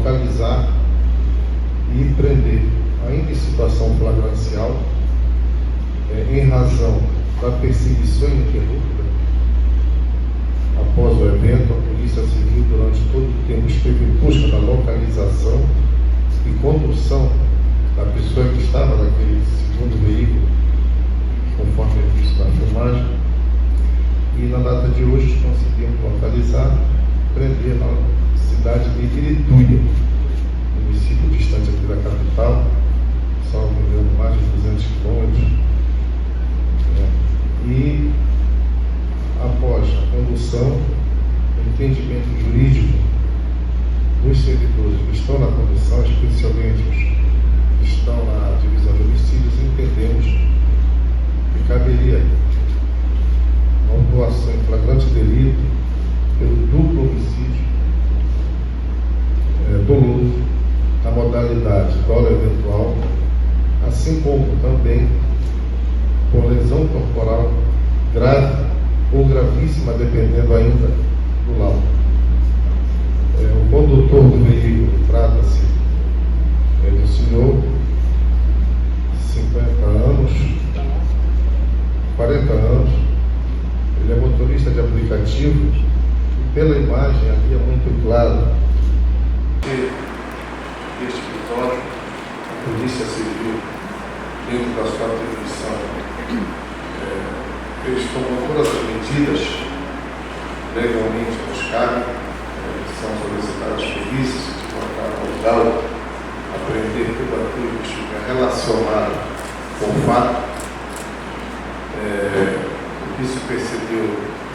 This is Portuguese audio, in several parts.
localizar e prender, ainda em situação flagrancial, em razão da perseguição ininterrupta. Após o evento, a Polícia Civil, durante todo o tempo, esteve em busca da localização e condução da pessoa que estava naquele segundo veículo, conforme é visto na filmagem. E na data de hoje conseguimos localizar, prender na cidade de Irituia, município distante aqui da capital, salvo engano, mais de 200 quilômetros. E após a condução, o entendimento jurídico dos servidores que estão na condução, especialmente os que estão na divisão de homicídios, entendemos que caberia uma autuação em flagrante delito pelo duplo homicídio doloso na modalidade dolo eventual, assim como também por lesão corporal grave ou gravíssima, dependendo ainda do laudo. O condutor do veículo trata-se do senhor, 50 anos, 40 anos, ele é motorista de aplicativo, e pela imagem ali é muito claro que este episódio, a Polícia Civil, dentro da sua atribuição, eles tomam todas as medidas legalmente nos cabem, são solicitadas polícias de colocar local, apreender tudo aquilo que estiver relacionado com o fato. O que se percebeu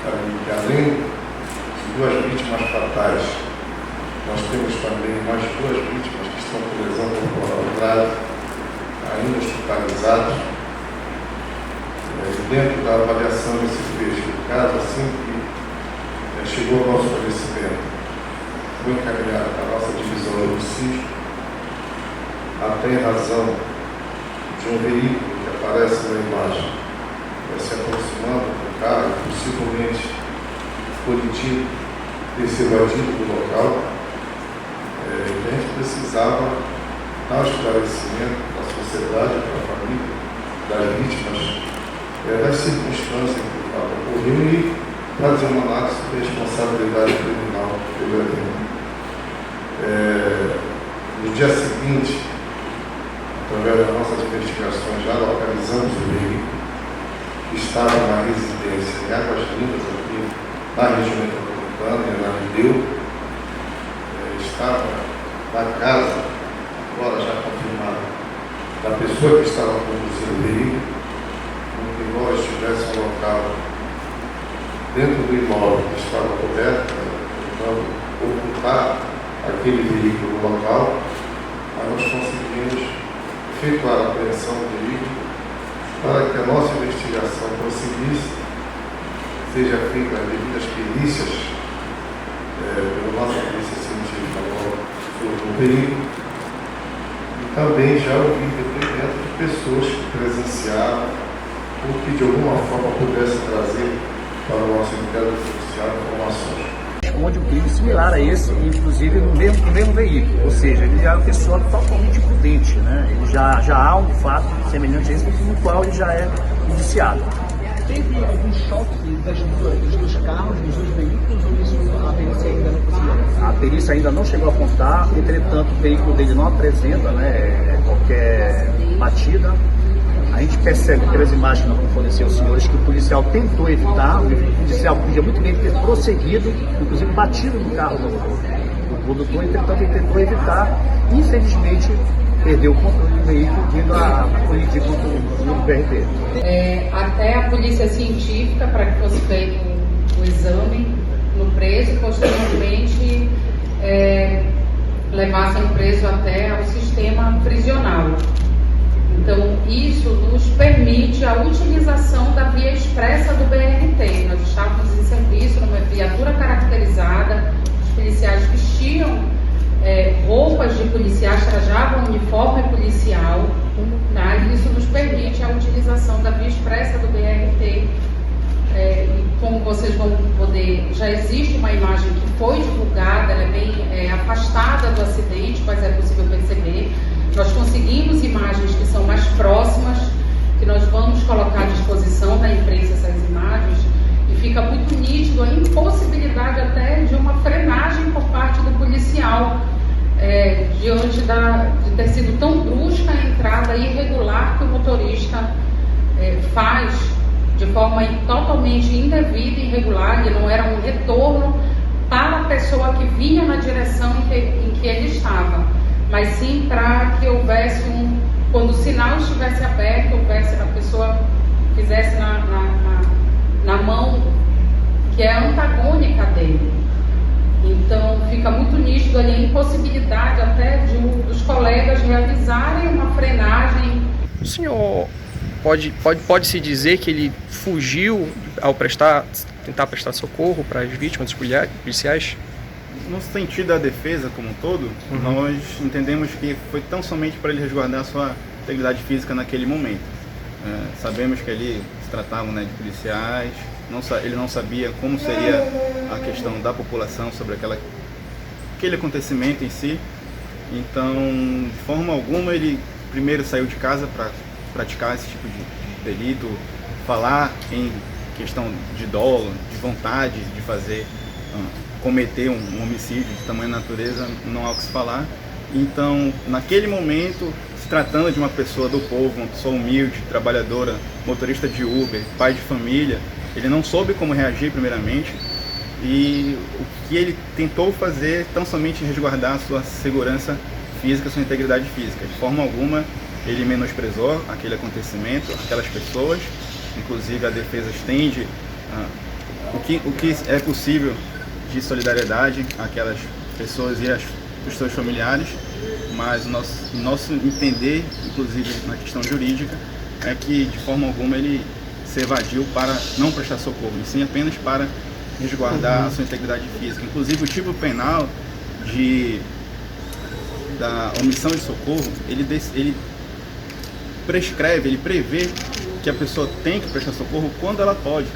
ali que, além de 2 vítimas fatais, nós temos também mais 2 vítimas que estão com lesão corporal grave, ainda hospitalizados. Dentro da avaliação desse trecho do caso, assim que chegou ao nosso conhecimento, foi encaminhado para a nossa divisão de homicídio, até em razão de um veículo que aparece na imagem, se aproximando do carro, possivelmente coletido, ter se evadido do local. A gente precisava dar esclarecimento para a sociedade, para a família, das vítimas, das circunstâncias que o fato ocorreu e fazer uma análise de responsabilidade criminal pelo evento. No dia seguinte, através das nossas investigações, já localizamos o veículo que estava na residência em Águas Lindas, aqui na região metropolitana, em Ananindeua. Estava na casa, agora já confirmada, da pessoa que estava conduzindo o veículo. Que nós estivéssemos um local dentro do imóvel que estava coberto, tentando ocultar aquele veículo no local, aí nós conseguimos efetuar a apreensão do veículo para que a nossa investigação prosseguisse, seja feita as devidas perícias pela nossa polícia científica no veículo, e também já ouvir depoimento de pessoas que presenciaram ou que de alguma forma pudesse trazer para o nosso inquérito policial informações. Esconde um crime similar a esse, inclusive no mesmo veículo, ou seja, ele é uma pessoa totalmente imprudente, né? Ele já há um fato semelhante a esse no qual ele já é indiciado. Teve algum choque dos dois carros, dos dois veículos, ou isso a perícia ainda não conseguiu? A perícia ainda não chegou a apontar, entretanto o veículo dele não apresenta, né, qualquer batida. A gente percebe pelas imagens que não forneceu os senhores que o policial tentou evitar, o policial podia muito bem ter prosseguido, inclusive batido no carro do condutor, entretanto ele tentou evitar, infelizmente perdeu o controle do veículo vindo a colidir contra o BRT. Até a polícia científica para que fosse feito o exame no preso, posteriormente levassem o preso até ao sistema prisional. Então, isso nos permite a utilização da via expressa do BRT. Nós estávamos em serviço numa viatura caracterizada, os policiais vestiam roupas de policiais, trajavam uniforme policial, né? Isso nos permite a utilização da via expressa do BRT. E como vocês vão poder, já existe uma imagem que foi divulgada, ela é bem afastada do do acidente, mas é possível perceber. Nós conseguimos imagens que são mais próximas, que nós vamos colocar à disposição da imprensa essas imagens, e fica muito nítido a impossibilidade até de uma frenagem por parte do policial, diante de ter sido tão brusca a entrada irregular que o motorista faz de forma totalmente indevida e irregular, e não era um retorno para a pessoa que vinha na direção em que ele estava, mas sim para que houvesse quando o sinal estivesse aberto, a pessoa fizesse na mão que é antagônica dele. Então fica muito nítido ali a impossibilidade até dos colegas realizarem uma frenagem. O senhor pode-se dizer que ele fugiu ao tentar prestar socorro para as vítimas dos policiais? No sentido da defesa como um todo, nós entendemos que foi tão somente para ele resguardar a sua integridade física naquele momento. Sabemos que ali se tratavam, né, de policiais, ele não sabia como seria a questão da população sobre aquele acontecimento em si. Então, de forma alguma, ele primeiro saiu de casa para praticar esse tipo de delito, falar em questão de dolo, de vontade de cometer um homicídio de tamanha natureza, não há o que se falar. Então, naquele momento, se tratando de uma pessoa do povo, uma pessoa humilde, trabalhadora, motorista de Uber, pai de família, ele não soube como reagir primeiramente, e o que ele tentou fazer tão somente resguardar a sua segurança física, a sua integridade física. De forma alguma ele menosprezou aquele acontecimento, aquelas pessoas. Inclusive a defesa estende o que é possível de solidariedade àquelas pessoas e às seus familiares, mas o nosso entender, inclusive na questão jurídica, é que de forma alguma ele se evadiu para não prestar socorro, e sim apenas para resguardar a sua integridade física. Inclusive o tipo penal da omissão de socorro, ele prescreve, ele prevê que a pessoa tem que prestar socorro quando ela pode.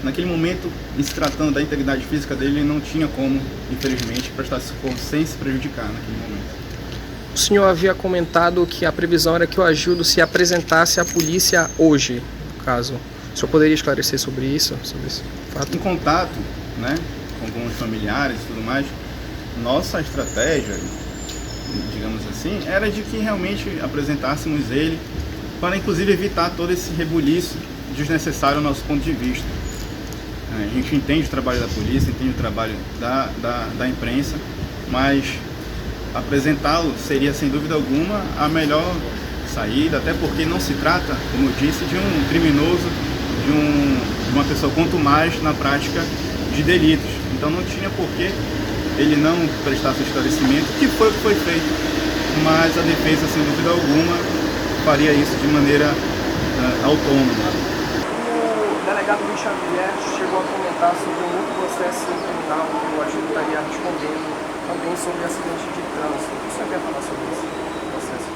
Naquele momento, em se tratando da integridade física dele, ele não tinha como, infelizmente, prestar socorro sem se prejudicar naquele momento. O senhor havia comentado que a previsão era que o Agildo se apresentasse à polícia hoje, no caso. O senhor poderia esclarecer sobre isso, sobre esse fato? Em contato, né, com alguns familiares e tudo mais, nossa estratégia, digamos assim, era de que realmente apresentássemos ele para, inclusive, evitar todo esse rebuliço desnecessário ao nosso ponto de vista. A gente entende o trabalho da polícia, entende o trabalho da imprensa, mas apresentá-lo seria, sem dúvida alguma, a melhor saída, até porque não se trata, como eu disse, de um criminoso, de uma pessoa quanto mais na prática de delitos. Então não tinha por que ele não prestar seu esclarecimento, que foi o que foi feito, mas a defesa, sem dúvida alguma, faria isso de maneira autônoma. O delegado Luiz Xavier chegou a comentar sobre um outro processo criminal que o Agildo estaria respondendo também sobre acidente de trânsito. O que você quer falar sobre esse processo?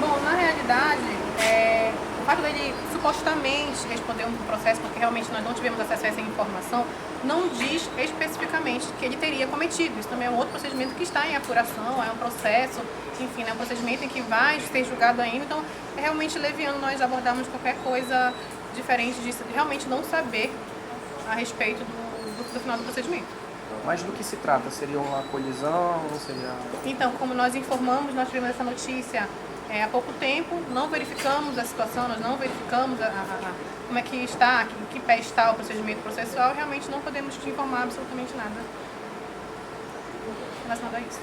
Bom, na realidade, o fato dele supostamente responder um processo, porque realmente nós não tivemos acesso a essa informação, não diz especificamente que ele teria cometido. Isso também é um outro procedimento que está em apuração, é um processo, enfim, é um procedimento em que vai ser julgado ainda. Então, é realmente leviano nós abordarmos qualquer coisa diferente disso, de realmente não saber a respeito do final do procedimento. Mas do que se trata? Seria uma colisão? Seria... Então, como nós informamos, nós tivemos essa notícia há pouco tempo, não verificamos a situação, nós não verificamos como é que está, em que pé está o procedimento processual, realmente não podemos te informar absolutamente nada relacionado a isso.